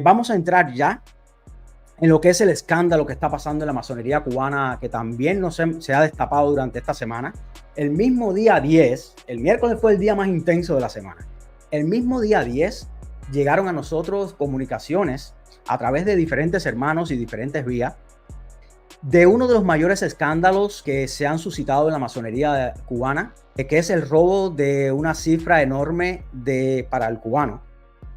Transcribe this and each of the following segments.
Vamos a entrar ya en lo que es el escándalo que está pasando en la masonería cubana, que también se ha destapado durante esta semana. El mismo día 10, el miércoles fue el día más intenso de la semana. El mismo día 10 llegaron a nosotros comunicaciones a través de diferentes hermanos y diferentes vías de uno de los mayores escándalos que se han suscitado en la masonería cubana, que es el robo de una cifra enorme para el cubano,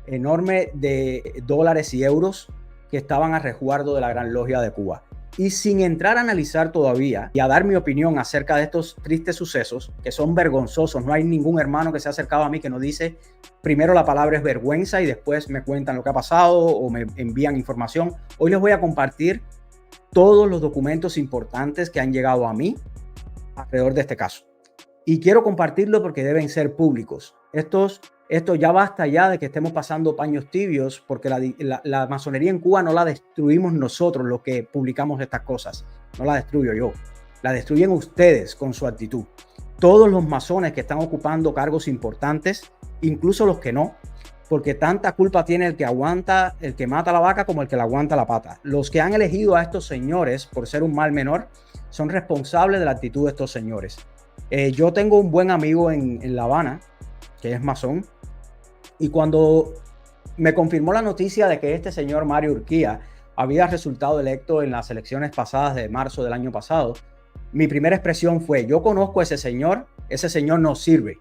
enorme de dólares y euros que estaban a resguardo de la Gran Logia de Cuba. Y sin entrar a analizar todavía y a dar mi opinión acerca de estos tristes sucesos, que son vergonzosos, no hay ningún hermano que se ha acercado a mí que no dice primero la palabra es vergüenza y después me cuentan lo que ha pasado o me envían información. Hoy les voy a compartir todos los documentos importantes que han llegado a mí alrededor de este caso. Y quiero compartirlo porque deben ser públicos. Esto ya basta ya de que estemos pasando paños tibios, porque la masonería en Cuba no la destruimos nosotros los que publicamos estas cosas. No la destruyo yo. La destruyen ustedes con su actitud. Todos los masones que están ocupando cargos importantes, incluso los que no, porque tanta culpa tiene el que aguanta, el que mata la vaca como el que le aguanta la pata. Los que han elegido a estos señores por ser un mal menor son responsables de la actitud de estos señores. Yo tengo un buen amigo en La Habana, que es masón, y cuando me confirmó la noticia de que este señor Mario Urquía había resultado electo en las elecciones pasadas de marzo del año pasado, mi primera expresión fue: yo conozco a ese señor no sirve.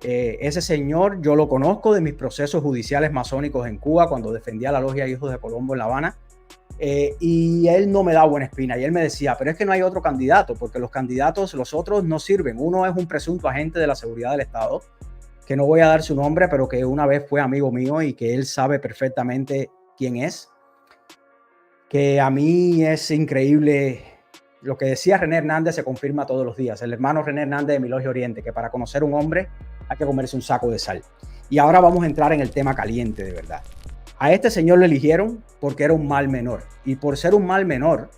Ese señor yo lo conozco de mis procesos judiciales masónicos en Cuba, cuando defendía la logia Hijos de Colombo en La Habana, y él no me da buena espina, y él me decía, pero es que no hay otro candidato, porque los candidatos, los otros no sirven. Uno es un presunto agente de la seguridad del Estado, que no voy a dar su nombre, pero que una vez fue amigo mío y que él sabe perfectamente quién es. Que a mí es increíble. Lo que decía René Hernández se confirma todos los días. El hermano René Hernández de Mi Logia Oriente, que para conocer un hombre hay que comerse un saco de sal. Y ahora vamos a entrar en el tema caliente de verdad. A este señor lo eligieron porque era un mal menor. Y por ser un mal menor,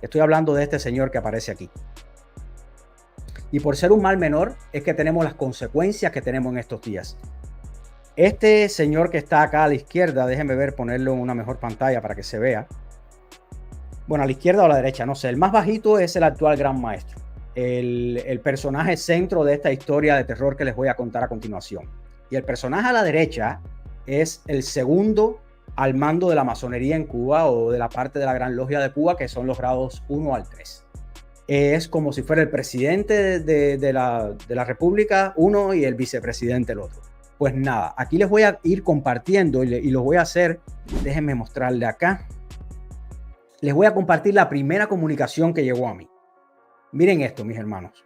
estoy hablando de este señor que aparece aquí. Y por ser un mal menor es que tenemos las consecuencias que tenemos en estos días. Este señor que está acá a la izquierda, déjenme ver, ponerlo en una mejor pantalla para que se vea. Bueno, a la izquierda o a la derecha, no sé. El más bajito es el actual Gran Maestro. El personaje centro de esta historia de terror que les voy a contar a continuación. Y el personaje a la derecha es el segundo al mando de la masonería en Cuba, o de la parte de la Gran Logia de Cuba, que son los grados 1 al 3. Es como si fuera el presidente de la República uno y el vicepresidente el otro. Pues nada, aquí les voy a ir compartiendo y lo voy a hacer. Déjenme mostrarle acá. Les voy a compartir la primera comunicación que llegó a mí. Miren esto, mis hermanos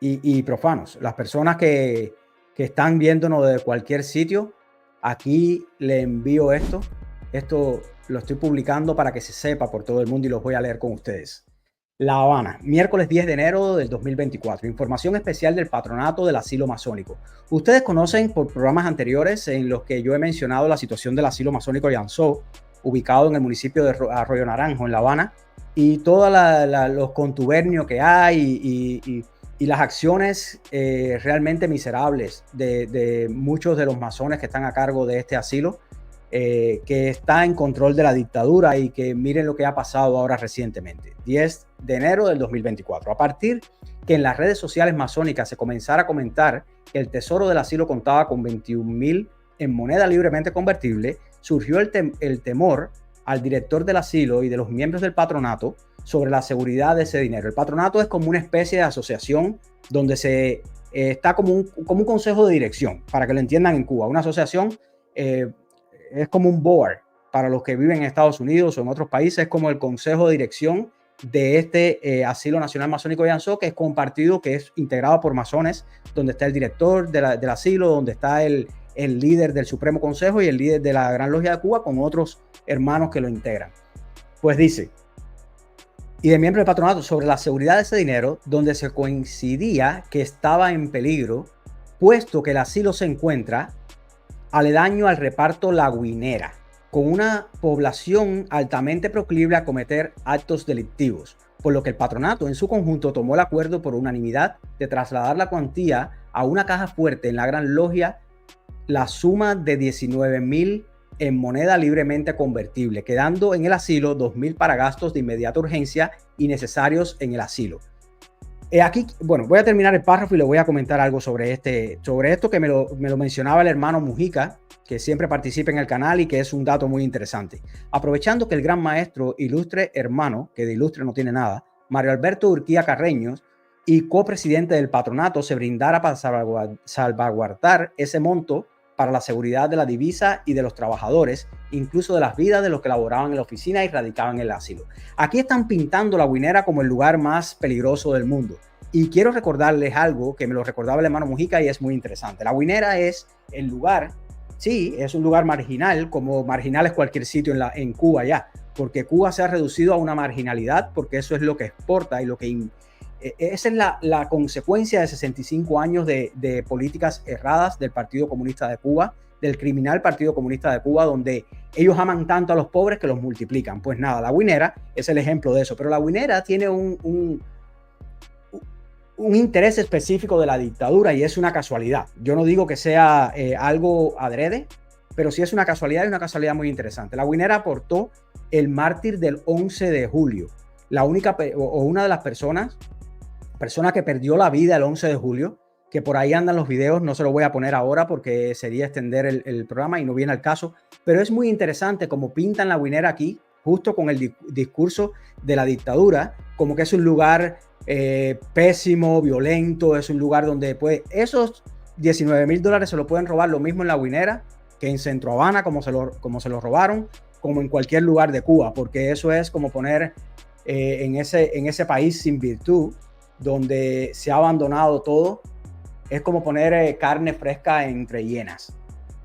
y profanos, las personas que están viéndonos de cualquier sitio. Aquí le envío esto. Esto lo estoy publicando para que se sepa por todo el mundo y los voy a leer con ustedes. La Habana, miércoles 10 de enero del 2024. Información especial del Patronato del Asilo Masónico. Ustedes conocen por programas anteriores en los que yo he mencionado la situación del Asilo Masónico Yanzó, ubicado en el municipio de Arroyo Naranjo, en La Habana, y todos los contubernios que hay y las acciones realmente miserables de muchos de los masones que están a cargo de este asilo, que está en control de la dictadura, y que miren lo que ha pasado ahora recientemente, 10 de enero del 2024. A partir que en las redes sociales masónicas se comenzara a comentar que el tesoro del asilo contaba con 21,000 en moneda libremente convertible, surgió el temor al director del asilo y de los miembros del patronato sobre la seguridad de ese dinero. El patronato es como una especie de asociación donde está como un consejo de dirección, para que lo entiendan en Cuba. Una asociación es como un board para los que viven en Estados Unidos o en otros países. Es como el consejo de dirección de este Asilo Nacional Masónico Yanzó, que es compartido, que es integrado por masones, donde está el director del asilo, donde está el líder del Supremo Consejo y el líder de la Gran Logia de Cuba, con otros hermanos que lo integran. Pues dice, y de miembros del patronato, sobre la seguridad de ese dinero, donde se coincidía que estaba en peligro, puesto que el asilo se encuentra aledaño al reparto La Guinera, con una población altamente proclive a cometer actos delictivos, por lo que el patronato en su conjunto tomó el acuerdo por unanimidad de trasladar la cuantía a una caja fuerte en la Gran Logia, la suma de 19,000 en moneda libremente convertible, quedando en el asilo 2.000 para gastos de inmediata urgencia y necesarios en el asilo. Aquí, bueno, voy a terminar el párrafo y le voy a comentar algo sobre esto que me lo mencionaba el hermano Mujica, que siempre participa en el canal y que es un dato muy interesante. Aprovechando que el gran maestro, ilustre hermano, que de ilustre no tiene nada, Mario Alberto Urquía Carreños, y copresidente del patronato, se brindara para salvaguardar ese monto para la seguridad de la divisa y de los trabajadores, incluso de las vidas de los que laboraban en la oficina y radicaban en el asilo. Aquí están pintando la Guinera como el lugar más peligroso del mundo. Y quiero recordarles algo que me lo recordaba el hermano Mujica y es muy interesante. La Guinera es el lugar, sí, es un lugar marginal, como marginal es cualquier sitio en Cuba ya, porque Cuba se ha reducido a una marginalidad, porque eso es lo que exporta y lo que... Esa es la consecuencia de 65 años de políticas erradas del Partido Comunista de Cuba, del criminal Partido Comunista de Cuba, donde ellos aman tanto a los pobres que los multiplican. Pues nada, la Guinera es el ejemplo de eso, pero la Guinera tiene un interés específico de la dictadura y es una casualidad. Yo no digo que sea algo adrede, pero sí es una casualidad y una casualidad muy interesante. La Guinera aportó el mártir del 11 de julio, la única o una de las persona que perdió la vida el 11 de julio, que por ahí andan los videos, no se lo voy a poner ahora porque sería extender el programa y no viene al caso, pero es muy interesante como pintan la Guinera aquí, justo con el discurso de la dictadura, como que es un lugar pésimo, violento, es un lugar donde pues esos $19,000 se lo pueden robar lo mismo en la Guinera que en Centro Habana, como se lo robaron, como en cualquier lugar de Cuba, porque eso es como poner en ese país sin virtud, donde se ha abandonado todo, es como poner carne fresca entre hienas.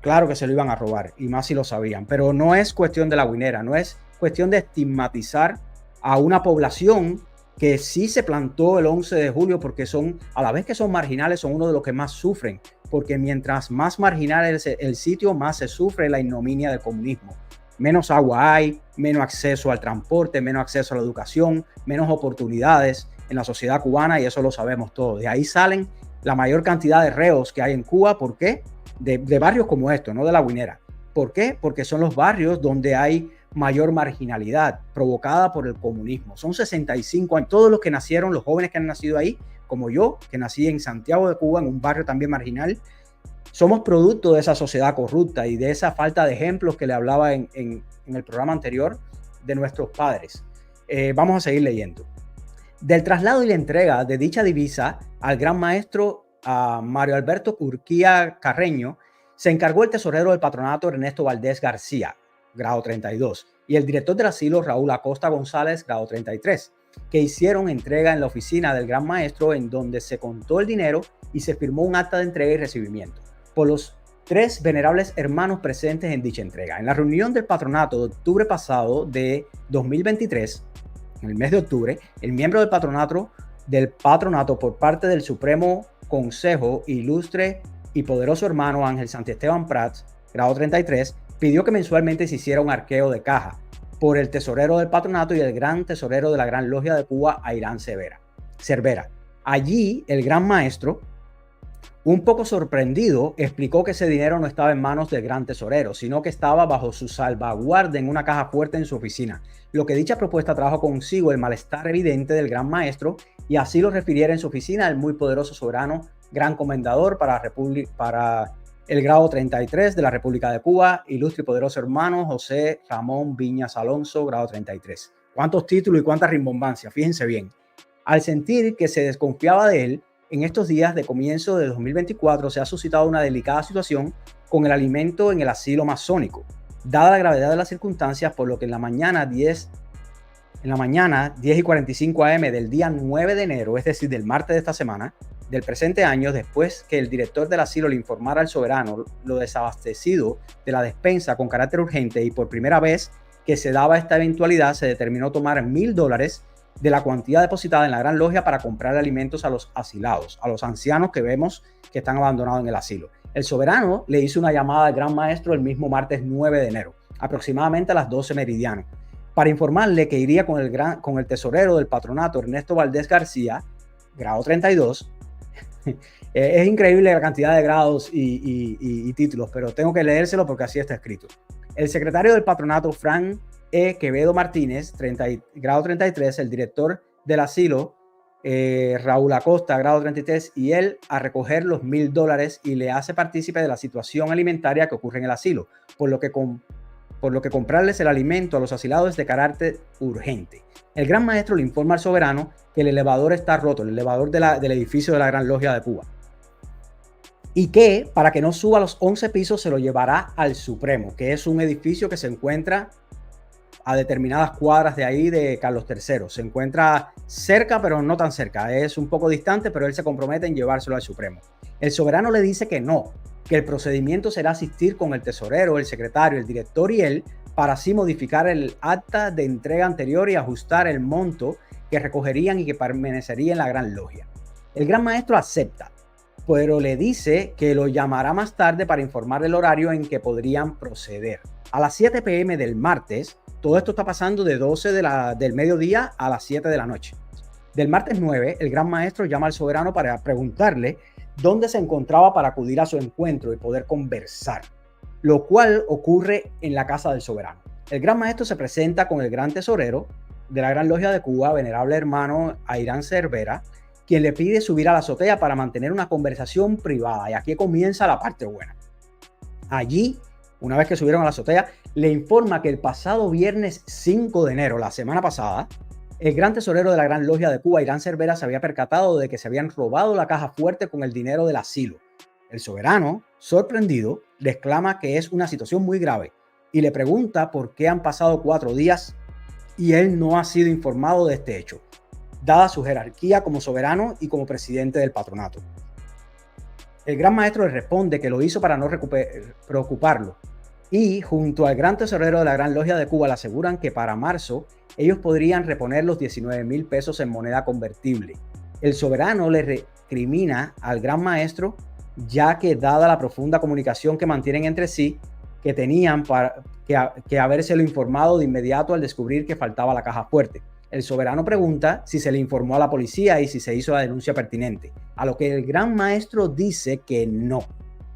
Claro que se lo iban a robar, y más si lo sabían, pero no es cuestión de la Guinera, no es cuestión de estigmatizar a una población que sí se plantó el 11 de julio, porque son, a la vez que son marginales, son uno de los que más sufren, porque mientras más marginal es el sitio, más se sufre la ignominia del comunismo. Menos agua hay, menos acceso al transporte, menos acceso a la educación, menos oportunidades en la sociedad cubana, y eso lo sabemos todos. De ahí salen la mayor cantidad de reos que hay en Cuba. ¿Por qué? De barrios como estos, no de la Guinera. ¿Por qué? Porque son los barrios donde hay mayor marginalidad provocada por el comunismo. Son 65 años. Todos los que nacieron, los jóvenes que han nacido ahí, como yo, que nací en Santiago de Cuba, en un barrio también marginal, somos producto de esa sociedad corrupta y de esa falta de ejemplos que le hablaba en el programa anterior de nuestros padres. Vamos a seguir leyendo. Del traslado y la entrega de dicha divisa al gran maestro Mario Alberto Urquía Carreño se encargó el tesorero del patronato Ernesto Valdés García, grado 32, y el director del asilo Raúl Acosta González, grado 33, que hicieron entrega en la oficina del gran maestro, en donde se contó el dinero y se firmó un acta de entrega y recibimiento por los 3 venerables hermanos presentes en dicha entrega. En la reunión del patronato de octubre pasado de 2023, en el mes de octubre, el miembro del patronato por parte del Supremo Consejo, ilustre y poderoso hermano Ángel Santiesteban Prats, grado 33, pidió que mensualmente se hiciera un arqueo de caja por el tesorero del patronato y el gran tesorero de la Gran Logia de Cuba, Airán Cervera. Allí, el gran maestro, un poco sorprendido, explicó que ese dinero no estaba en manos del gran tesorero, sino que estaba bajo su salvaguarda en una caja fuerte en su oficina, lo que dicha propuesta trajo consigo el malestar evidente del gran maestro, y así lo refiriera en su oficina el muy poderoso soberano, gran comendador para el grado 33 de la República de Cuba, ilustre y poderoso hermano José Ramón Viñas Alonso, grado 33. ¿Cuántos títulos y cuánta rimbombancia? Fíjense bien. Al sentir que se desconfiaba de él, en estos días de comienzo de 2024 se ha suscitado una delicada situación con el alimento en el asilo masónico, dada la gravedad de las circunstancias, por lo que en la mañana 10:45 am del día 9 de enero, es decir, del martes de esta semana, del presente año, después que el director del asilo le informara al soberano lo desabastecido de la despensa con carácter urgente, y por primera vez que se daba esta eventualidad, se determinó tomar $1,000 de la cuantía depositada en la Gran Logia para comprar alimentos a los asilados, a los ancianos que vemos que están abandonados en el asilo. El soberano le hizo una llamada al gran maestro el mismo martes 9 de enero, aproximadamente a las 12 meridiano, para informarle que iría con el tesorero del patronato Ernesto Valdés García, grado 32. Es increíble la cantidad de grados y títulos, pero tengo que leérselo porque así está escrito. El secretario del patronato, Frank E. Quevedo Martínez, grado 33, el director del asilo, Raúl Acosta, grado 33, y él a recoger los $1,000 y le hace partícipe de la situación alimentaria que ocurre en el asilo, por lo que comprarles el alimento a los asilados es de carácter urgente. El Gran Maestro le informa al soberano que el elevador está roto, el elevador del edificio de la Gran Logia de Cuba, y que para que no suba a los 11 pisos se lo llevará al Supremo, que es un edificio que se encuentra a determinadas cuadras de ahí de Carlos III. Se encuentra cerca, pero no tan cerca. Es un poco distante, pero él se compromete en llevárselo al Supremo. El soberano le dice que no, que el procedimiento será asistir con el tesorero, el secretario, el director y él, para así modificar el acta de entrega anterior y ajustar el monto que recogerían y que permanecería en la Gran Logia. El Gran Maestro acepta, pero le dice que lo llamará más tarde para informar el horario en que podrían proceder. A las 7 p.m. del martes, todo esto está pasando de 12 del mediodía a las 7 de la noche. Del martes 9, el Gran Maestro llama al soberano para preguntarle dónde se encontraba para acudir a su encuentro y poder conversar, lo cual ocurre en la casa del soberano. El Gran Maestro se presenta con el gran tesorero de la Gran Logia de Cuba, venerable hermano Airán Cervera, quien le pide subir a la azotea para mantener una conversación privada. Y aquí comienza la parte buena. Allí, una vez que subieron a la azotea, le informa que el pasado viernes 5 de enero, la semana pasada, el gran tesorero de la Gran Logia de Cuba, Airán Cervera, se había percatado de que se habían robado la caja fuerte con el dinero del asilo. El soberano, sorprendido, le exclama que es una situación muy grave y le pregunta por qué han pasado 4 días y él no ha sido informado de este hecho, dada su jerarquía como soberano y como presidente del patronato. El Gran Maestro le responde que lo hizo para no preocuparlo, y junto al gran tesorero de la Gran Logia de Cuba le aseguran que para marzo ellos podrían reponer los 19,000 pesos en moneda convertible. El soberano le recrimina al Gran Maestro, ya que dada la profunda comunicación que mantienen entre sí, que tenían que habérselo informado de inmediato al descubrir que faltaba la caja fuerte. El soberano pregunta si se le informó a la policía y si se hizo la denuncia pertinente, a lo que el Gran Maestro dice que no,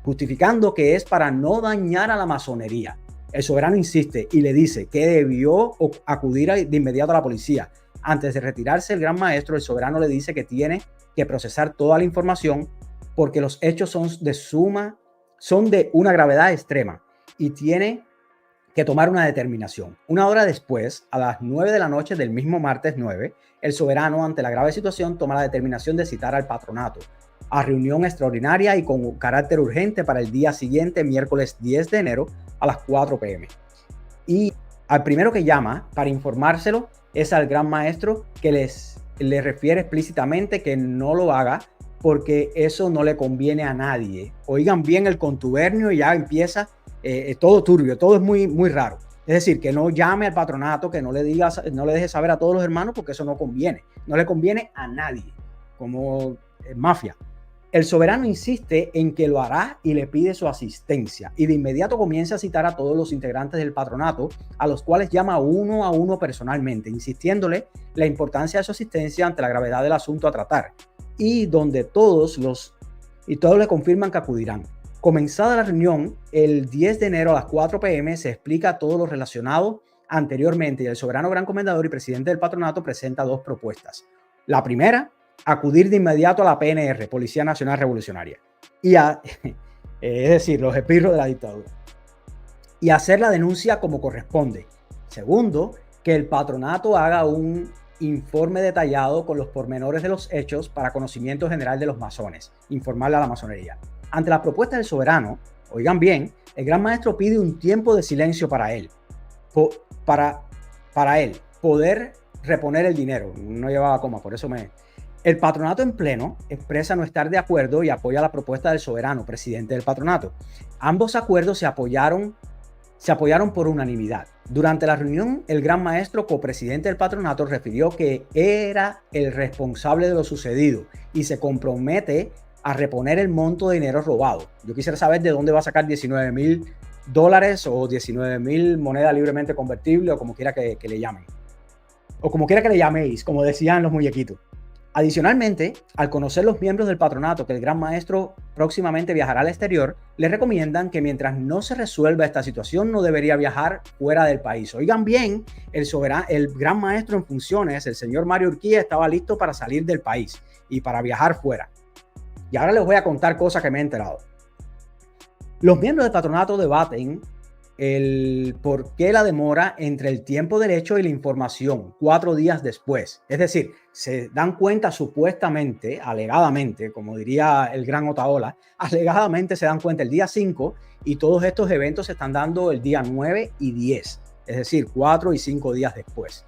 justificando que es para no dañar a la masonería. El soberano insiste y le dice que debió acudir de inmediato a la policía. Antes de retirarse el Gran Maestro, el soberano le dice que tiene que procesar toda la información porque los hechos son de una gravedad extrema y tiene que tomar una determinación. Una hora después, a las 9 de la noche del mismo martes 9, el soberano, ante la grave situación, toma la determinación de citar al patronato a reunión extraordinaria y con carácter urgente para el día siguiente, miércoles 10 de enero, a las 4 p.m. Y al primero que llama para informárselo es al Gran Maestro, que le refiere explícitamente que no lo haga porque eso no le conviene a nadie. Oigan bien el contubernio y ya empieza todo turbio, todo es muy, muy raro. Es decir, que no llame al patronato, que no le deje saber a todos los hermanos porque eso no conviene. No le conviene a nadie, como mafia. El soberano insiste en que lo hará y le pide su asistencia. Y de inmediato comienza a citar a todos los integrantes del patronato, a los cuales llama uno a uno personalmente, insistiéndole la importancia de su asistencia ante la gravedad del asunto a tratar. Y donde todos le confirman que acudirán. Comenzada la reunión, el 10 de enero a las 4 p.m. se explica todo lo relacionado anteriormente y el soberano gran comendador y presidente del patronato presenta 2 propuestas. La primera, acudir de inmediato a la PNR, Policía Nacional Revolucionaria, es decir, los espirros de la dictadura, y hacer la denuncia como corresponde. Segundo, que el patronato haga un informe detallado con los pormenores de los hechos para conocimiento general de los masones, informarle a la masonería. Ante la propuesta del soberano, oigan bien, el Gran Maestro pide un tiempo de silencio para él, para él poder reponer el dinero. No llevaba coma, por eso El patronato en pleno expresa no estar de acuerdo y apoya la propuesta del soberano, presidente del patronato. Ambos acuerdos se apoyaron por unanimidad. Durante la reunión, el Gran Maestro, copresidente del patronato, refirió que era el responsable de lo sucedido y se compromete a reponer el monto de dinero robado. Yo quisiera saber de dónde va a sacar $19,000 o 19,000 moneda libremente convertible o como quiera que le llamen. O como quiera que le llaméis, como decían los muñequitos. Adicionalmente, al conocer los miembros del patronato que el Gran Maestro próximamente viajará al exterior, les recomiendan que mientras no se resuelva esta situación no debería viajar fuera del país. Oigan bien, el Gran Maestro en funciones, el señor Mario Urquía, estaba listo para salir del país y para viajar fuera. Y ahora les voy a contar cosas que me he enterado. Los miembros del patronato debaten el por qué la demora entre el tiempo del hecho y la información 4 días después. Es decir, se dan cuenta supuestamente, alegadamente, como diría el gran Otaola, alegadamente se dan cuenta el día 5 y todos estos eventos se están dando el día 9 y 10, es decir, 4 y 5 días después.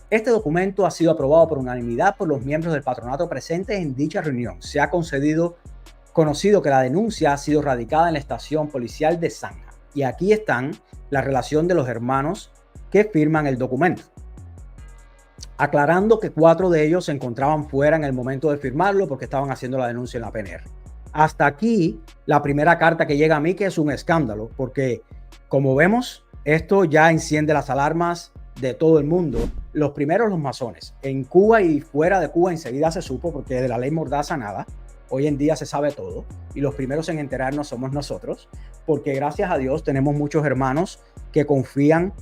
Este documento ha sido aprobado por unanimidad por los miembros del patronato presentes en dicha reunión. Se ha conocido que la denuncia ha sido radicada en la estación policial de Zanja. Y aquí están la relación de los hermanos que firman el documento, aclarando que 4 de ellos se encontraban fuera en el momento de firmarlo porque estaban haciendo la denuncia en la PNR. Hasta aquí la primera carta que llega a mí, que es un escándalo, porque como vemos, esto ya enciende las alarmas de todo el mundo. Los primeros, los masones. En Cuba y fuera de Cuba enseguida se supo, porque de la ley Mordaza nada. Hoy en día se sabe todo y los primeros en enterarnos somos nosotros, porque gracias a Dios tenemos muchos hermanos que confían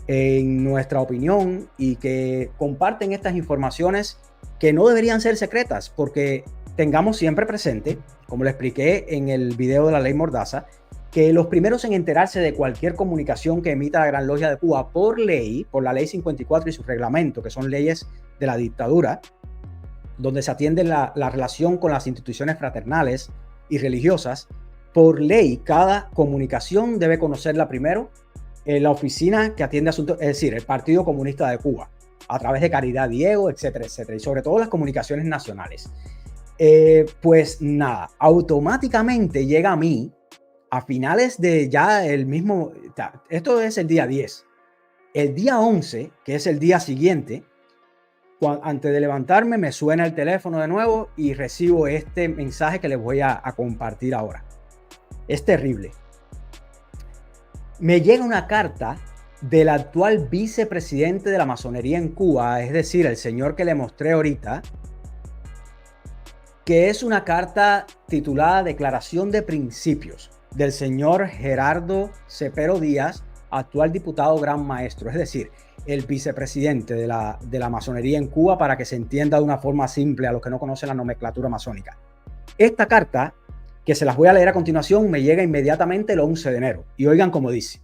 en nuestra opinión y que comparten estas informaciones que no deberían ser secretas, porque tengamos siempre presente, como le expliqué en el video de la ley Mordaza, que los primeros en enterarse de cualquier comunicación que emita la Gran Logia de Cuba por ley, por la ley 54 y su reglamento, que son leyes de la dictadura, donde se atiende la relación con las instituciones fraternales y religiosas, por ley, cada comunicación debe conocerla primero la oficina que atiende asuntos, es decir, el Partido Comunista de Cuba, a través de Caridad Diego, etcétera, etcétera, y sobre todo las comunicaciones nacionales. Pues nada, automáticamente llega a mí, a finales de ya el mismo, esto es el día 10, el día 11, que es el día siguiente, antes de levantarme me suena el teléfono de nuevo y recibo este mensaje que les voy a compartir ahora. Es terrible. Me llega una carta del actual vicepresidente de la masonería en Cuba, es decir, el señor que le mostré ahorita, que es una carta titulada Declaración de Principios del señor Gerardo Cepero Díaz, actual diputado Gran Maestro, es decir, el vicepresidente de la masonería en Cuba, para que se entienda de una forma simple a los que no conocen la nomenclatura masónica. Esta carta, que se las voy a leer a continuación, me llega inmediatamente el 11 de enero. Y oigan cómo dice.